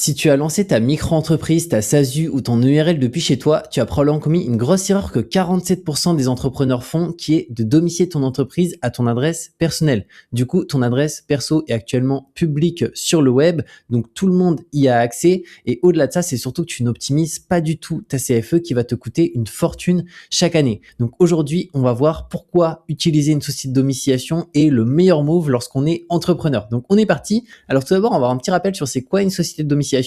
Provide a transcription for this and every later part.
Si tu as lancé ta micro-entreprise, ta SASU ou ton URL depuis chez toi, tu as probablement commis une grosse erreur que 47% des entrepreneurs font, qui est de domicilier ton entreprise à ton adresse personnelle. Du coup, ton adresse perso est actuellement publique sur le web, donc tout le monde y a accès. Et au-delà de ça, c'est surtout que tu n'optimises pas du tout ta CFE qui va te coûter une fortune chaque année. Donc aujourd'hui, on va voir pourquoi utiliser une société de domiciliation est le meilleur move lorsqu'on est entrepreneur. Donc on est parti. Alors tout d'abord, on va avoir un petit rappel sur c'est quoi une société de domiciliation.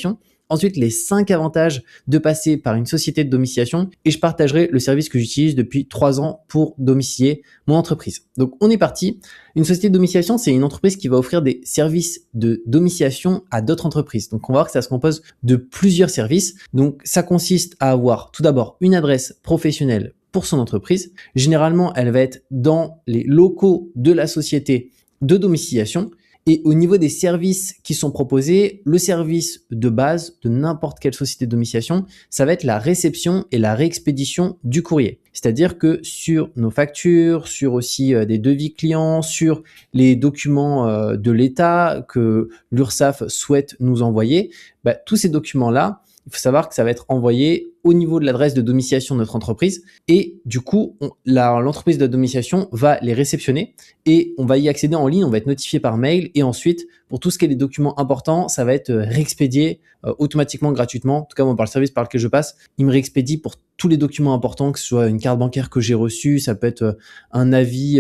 Ensuite, les 5 avantages de passer par une société de domiciliation et je partagerai le service que j'utilise depuis 3 ans pour domicilier mon entreprise. Donc, on est parti. Une société de domiciliation, c'est une entreprise qui va offrir des services de domiciliation à d'autres entreprises. Donc, on va voir que ça se compose de plusieurs services. Donc, ça consiste à avoir tout d'abord une adresse professionnelle pour son entreprise. Généralement, elle va être dans les locaux de la société de domiciliation. Et au niveau des services qui sont proposés, le service de base de n'importe quelle société de domiciliation, ça va être la réception et la réexpédition du courrier. C'est-à-dire que sur nos factures, sur aussi des devis clients, sur les documents de l'État que l'URSSAF souhaite nous envoyer, tous ces documents-là, il faut savoir que ça va être envoyé au niveau de l'adresse de domiciliation de notre entreprise et du coup, l'entreprise de domiciliation va les réceptionner et on va y accéder en ligne, on va être notifié par mail et ensuite, pour tout ce qui est les documents importants, ça va être réexpédié automatiquement, gratuitement. En tout cas, moi, par le service par lequel je passe, il me réexpédie pour tous les documents importants, que ce soit une carte bancaire que j'ai reçue, ça peut être un avis,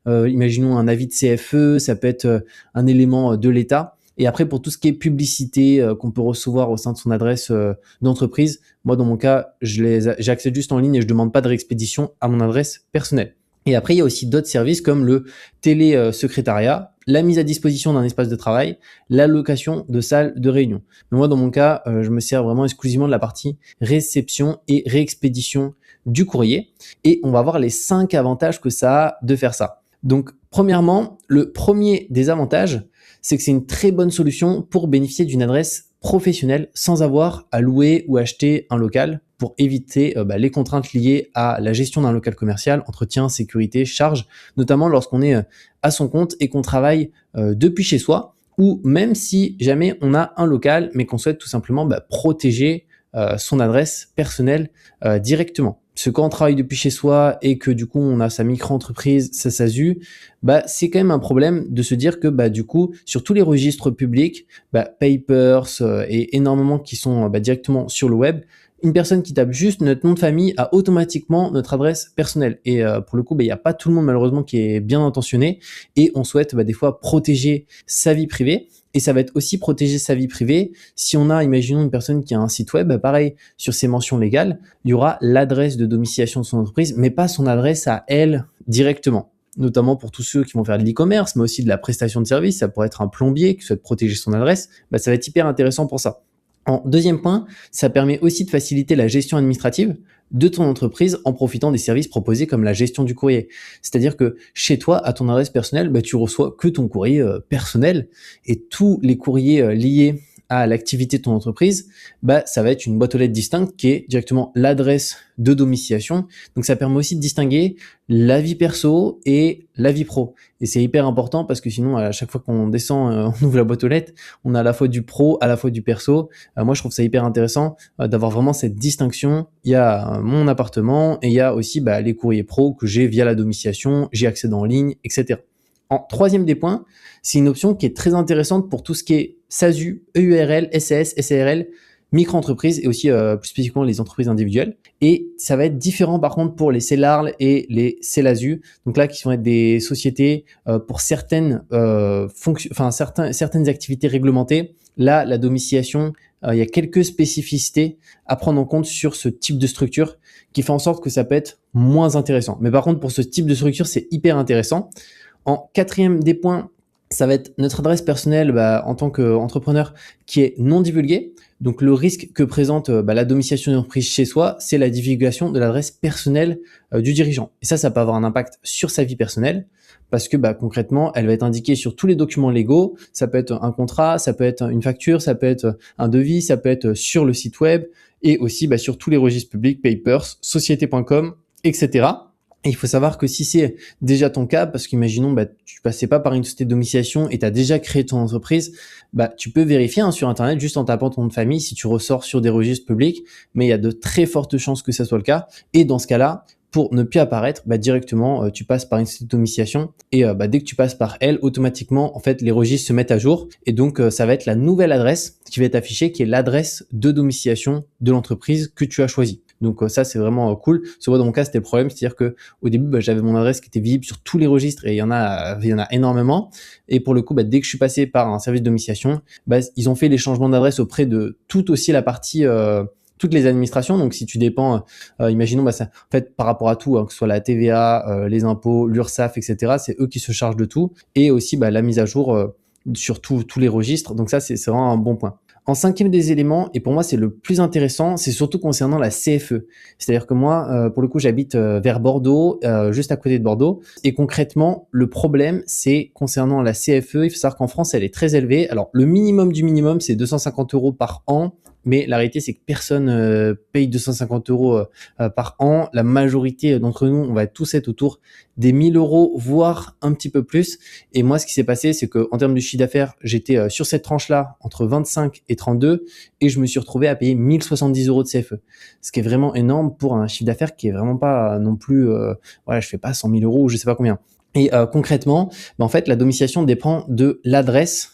imaginons un avis de CFE, ça peut être un élément de l'État. Et après, pour tout ce qui est publicité qu'on peut recevoir au sein de son adresse d'entreprise, moi, dans mon cas, j'accède juste en ligne et je demande pas de réexpédition à mon adresse personnelle. Et après, il y a aussi d'autres services comme le télé-secrétariat, la mise à disposition d'un espace de travail, la location de salles de réunion. Mais moi, dans mon cas, je me sers vraiment exclusivement de la partie réception et réexpédition du courrier. Et on va voir les 5 avantages que ça a de faire ça. Donc, premièrement, le premier des avantages, c'est que c'est une très bonne solution pour bénéficier d'une adresse professionnelle sans avoir à louer ou acheter un local pour éviter les contraintes liées à la gestion d'un local commercial, entretien, sécurité, charges, notamment lorsqu'on est à son compte et qu'on travaille depuis chez soi ou même si jamais on a un local mais qu'on souhaite tout simplement protéger son adresse personnelle directement. Parce que quand on travaille depuis chez soi et que du coup on a sa micro-entreprise, sa SASU, c'est quand même un problème de se dire que du coup sur tous les registres publics, Papers et énormément qui sont directement sur le web, une personne qui tape juste notre nom de famille a automatiquement notre adresse personnelle. Et pour le coup, il n'y a pas tout le monde malheureusement qui est bien intentionné et on souhaite des fois protéger sa vie privée. Et ça va être aussi protéger sa vie privée. Si on a, imaginons une personne qui a un site web, pareil, sur ses mentions légales, il y aura l'adresse de domiciliation de son entreprise, mais pas son adresse à elle directement. Notamment pour tous ceux qui vont faire de l'e-commerce, mais aussi de la prestation de service. Ça pourrait être un plombier qui souhaite protéger son adresse. Ça va être hyper intéressant pour ça. En deuxième point, ça permet aussi de faciliter la gestion administrative de ton entreprise en profitant des services proposés comme la gestion du courrier. C'est-à-dire que chez toi, à ton adresse personnelle, tu reçois que ton courrier personnel et tous les courriers liés à l'activité de ton entreprise, ça va être une boîte aux lettres distincte qui est directement l'adresse de domiciliation. Donc ça permet aussi de distinguer la vie perso et la vie pro. Et c'est hyper important parce que sinon, à chaque fois qu'on descend, on ouvre la boîte aux lettres, on a à la fois du pro, à la fois du perso. Moi, je trouve ça hyper intéressant d'avoir vraiment cette distinction. Il y a mon appartement et il y a aussi les courriers pro que j'ai via la domiciliation, j'y accède en ligne, etc. En troisième des points, c'est une option qui est très intéressante pour tout ce qui est SASU, EURL, SAS, SARL, micro-entreprises et aussi plus spécifiquement les entreprises individuelles. Et ça va être différent par contre pour les CELARL et les CELASU. Donc là, qui vont être des sociétés pour certaines certaines activités réglementées. Là, la domiciliation, il y a quelques spécificités à prendre en compte sur ce type de structure qui fait en sorte que ça peut être moins intéressant. Mais par contre, pour ce type de structure, c'est hyper intéressant. En quatrième des points, ça va être notre adresse personnelle en tant qu'entrepreneur qui est non divulguée. Donc le risque que présente la domiciliation d'une entreprise chez soi, c'est la divulgation de l'adresse personnelle du dirigeant. Et ça peut avoir un impact sur sa vie personnelle parce que concrètement, elle va être indiquée sur tous les documents légaux. Ça peut être un contrat, ça peut être une facture, ça peut être un devis, ça peut être sur le site web et aussi sur tous les registres publics, Papers, société.com, etc. Et il faut savoir que si c'est déjà ton cas, parce qu'imaginons, tu passais pas par une société de domiciliation et tu as déjà créé ton entreprise, tu peux vérifier sur Internet juste en tapant ton nom de famille si tu ressors sur des registres publics, mais il y a de très fortes chances que ça soit le cas. Et dans ce cas-là, pour ne plus apparaître, directement, tu passes par une société de domiciliation et dès que tu passes par elle, automatiquement, en fait, les registres se mettent à jour et donc ça va être la nouvelle adresse qui va être affichée, qui est l'adresse de domiciliation de l'entreprise que tu as choisie. Donc ça, c'est vraiment cool. Parce que dans mon cas, c'était le problème, c'est-à-dire que au début, j'avais mon adresse qui était visible sur tous les registres et il y en a énormément. Et pour le coup, dès que je suis passé par un service de domiciliation, ils ont fait les changements d'adresse auprès de toute aussi la partie toutes les administrations. Donc si tu dépends, imaginons, en fait, par rapport à tout, que ce soit la TVA, les impôts, l'URSSAF, etc., c'est eux qui se chargent de tout. Et aussi la mise à jour sur tous les registres. Donc ça, c'est vraiment un bon point. En cinquième des éléments, et pour moi c'est le plus intéressant, c'est surtout concernant la CFE. C'est-à-dire que moi, pour le coup, j'habite vers Bordeaux, juste à côté de Bordeaux. Et concrètement, le problème, c'est concernant la CFE. Il faut savoir qu'en France, elle est très élevée. Alors, le minimum du minimum, c'est 250 € par an. Mais la réalité, c'est que personne paye 250 € par an. La majorité d'entre nous, on va tous être autour des 1000 €, voire un petit peu plus. Et moi, ce qui s'est passé, c'est que en termes de chiffre d'affaires, j'étais sur cette tranche-là entre 25 et 32, et je me suis retrouvé à payer 1070 € de CFE. Ce qui est vraiment énorme pour un chiffre d'affaires qui est vraiment pas non plus, je fais pas 100 000 € ou je sais pas combien. Et concrètement, en fait, la domiciliation dépend de l'adresse.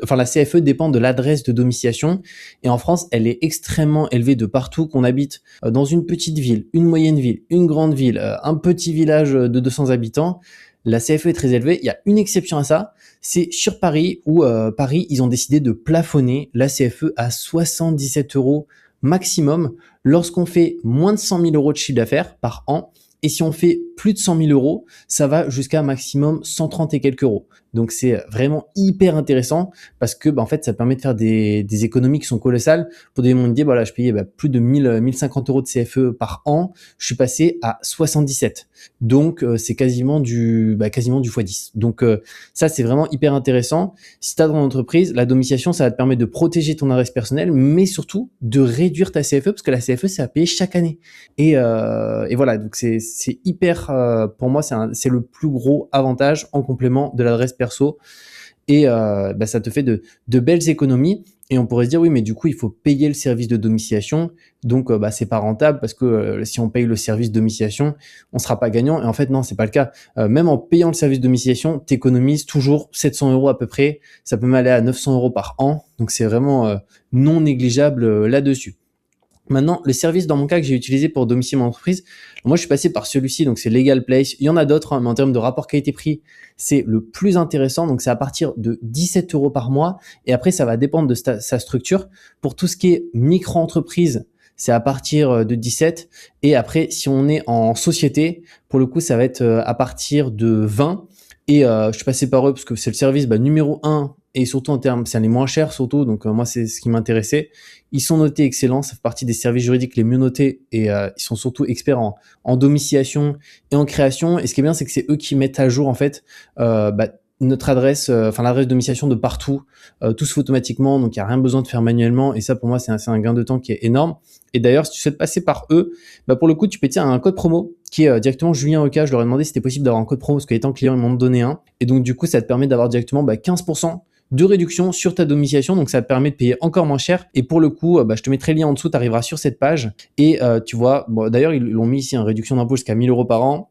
La CFE dépend de l'adresse de domiciliation et en France, elle est extrêmement élevée de partout, qu'on habite dans une petite ville, une moyenne ville, une grande ville, un petit village de 200 habitants. La CFE est très élevée. Il y a une exception à ça, c'est sur Paris où Paris, ils ont décidé de plafonner la CFE à 77 € maximum lorsqu'on fait moins de 100 000 € de chiffre d'affaires par an. Et si on fait plus de 100 000 €, ça va jusqu'à maximum 130 et quelques euros. Donc c'est vraiment hyper intéressant parce que en fait ça permet de faire des économies qui sont colossales. Pour des mondes, je payais plus de 1050 € de CFE par an, je suis passé à 77. Donc c'est quasiment du x10. Donc ça c'est vraiment hyper intéressant. Si tu as dans l'entreprise, la domiciliation, ça va te permettre de protéger ton adresse personnelle, mais surtout de réduire ta CFE parce que la CFE c'est à payer chaque année. Et voilà, donc c'est hyper pour moi c'est le plus gros avantage en complément de l'adresse perso. Et ça te fait de belles économies. Et on pourrait se dire oui, mais du coup il faut payer le service de domiciliation, donc c'est pas rentable parce que si on paye le service de domiciliation, on sera pas gagnant. Et en fait non, c'est pas le cas. Même en payant le service de domiciliation, t'économises toujours 700 € à peu près. Ça peut m'aller à 900 € par an, donc c'est vraiment non négligeable là-dessus. Maintenant, le service dans mon cas que j'ai utilisé pour domicilier mon entreprise, moi je suis passé par celui-ci, donc c'est Legal Place. Il y en a d'autres, mais en termes de rapport qualité-prix, c'est le plus intéressant. Donc c'est à partir de 17 € par mois. Et après, ça va dépendre de sa structure. Pour tout ce qui est micro-entreprise, c'est à partir de 17. Et après, si on est en société, pour le coup, ça va être à partir de 20. Et je suis passé par eux parce que c'est le service numéro 1 et surtout en termes, c'est un des moins chers surtout, donc moi c'est ce qui m'intéressait. Ils sont notés excellents, ça fait partie des services juridiques les mieux notés et ils sont surtout experts en domiciliation et en création. Et ce qui est bien, c'est que c'est eux qui mettent à jour en fait notre adresse, l'adresse de domiciliation de partout, tout se fait automatiquement, donc il n'y a rien besoin de faire manuellement. Et ça pour moi c'est un gain de temps qui est énorme. Et d'ailleurs, si tu souhaites passer par eux, pour le coup tu peux tirer un code promo qui est directement Julien Oka. Je leur ai demandé si c'était possible d'avoir un code promo parce qu'étant client ils m'ont donné un. Et donc du coup ça te permet d'avoir directement 15% de réduction sur ta domiciliation, donc ça te permet de payer encore moins cher. Et pour le coup, je te mettrai le lien en dessous, tu arriveras sur cette page et tu vois, d'ailleurs ils l'ont mis ici, réduction d'impôt jusqu'à 1000 € par an.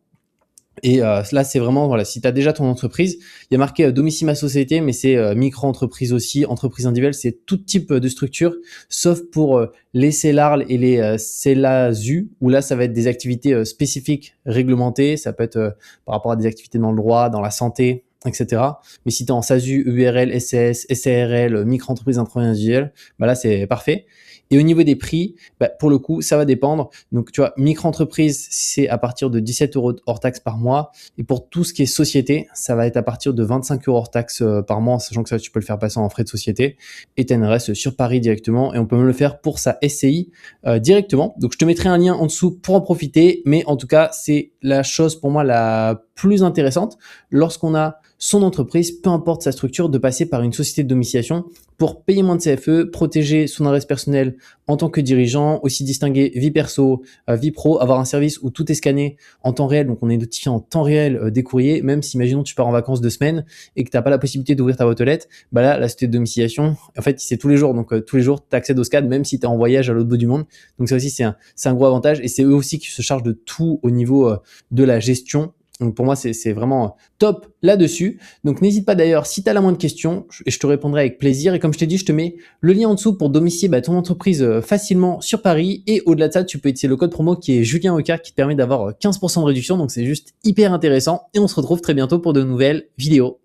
Et là, c'est vraiment, si tu as déjà ton entreprise, il y a marqué domicile ma société, mais c'est micro-entreprise aussi, entreprise individuelle, c'est tout type de structure, sauf pour les CELARL et les CELASU, où là, ça va être des activités spécifiques réglementées, ça peut être par rapport à des activités dans le droit, dans la santé, etc. Mais si tu es en SASU, URL, SAS, SARL, micro-entreprise individuelle, là, c'est parfait. Et au niveau des prix, pour le coup, ça va dépendre. Donc, tu vois, micro-entreprise, c'est à partir de 17 € hors taxe par mois. Et pour tout ce qui est société, ça va être à partir de 25 € hors taxe par mois, sachant que ça, tu peux le faire passer en frais de société. Et tu as une adresse sur Paris directement. Et on peut même le faire pour sa SCI directement. Donc, je te mettrai un lien en dessous pour en profiter. Mais en tout cas, c'est la chose pour moi la plus intéressante lorsqu'on a son entreprise, peu importe sa structure, de passer par une société de domiciliation pour payer moins de CFE, protéger son adresse personnelle en tant que dirigeant, aussi distinguer vie perso, vie pro, avoir un service où tout est scanné en temps réel, donc on est notifié en temps réel des courriers, même si imaginons tu pars en vacances 2 semaines et que tu n'as pas la possibilité d'ouvrir ta boîte aux lettres, bah là la société de domiciliation, en fait c'est tous les jours, donc tous les jours tu accèdes au SCAD même si tu es en voyage à l'autre bout du monde, donc ça aussi c'est un gros avantage et c'est eux aussi qui se chargent de tout au niveau de la gestion. Donc pour moi, c'est vraiment top là-dessus. Donc n'hésite pas d'ailleurs, si tu as la moindre question, je te répondrai avec plaisir. Et comme je t'ai dit, je te mets le lien en dessous pour domicilier ton entreprise facilement sur Paris. Et au-delà de ça, tu peux utiliser le code promo qui est Julien Oka qui te permet d'avoir 15% de réduction. Donc c'est juste hyper intéressant. Et on se retrouve très bientôt pour de nouvelles vidéos.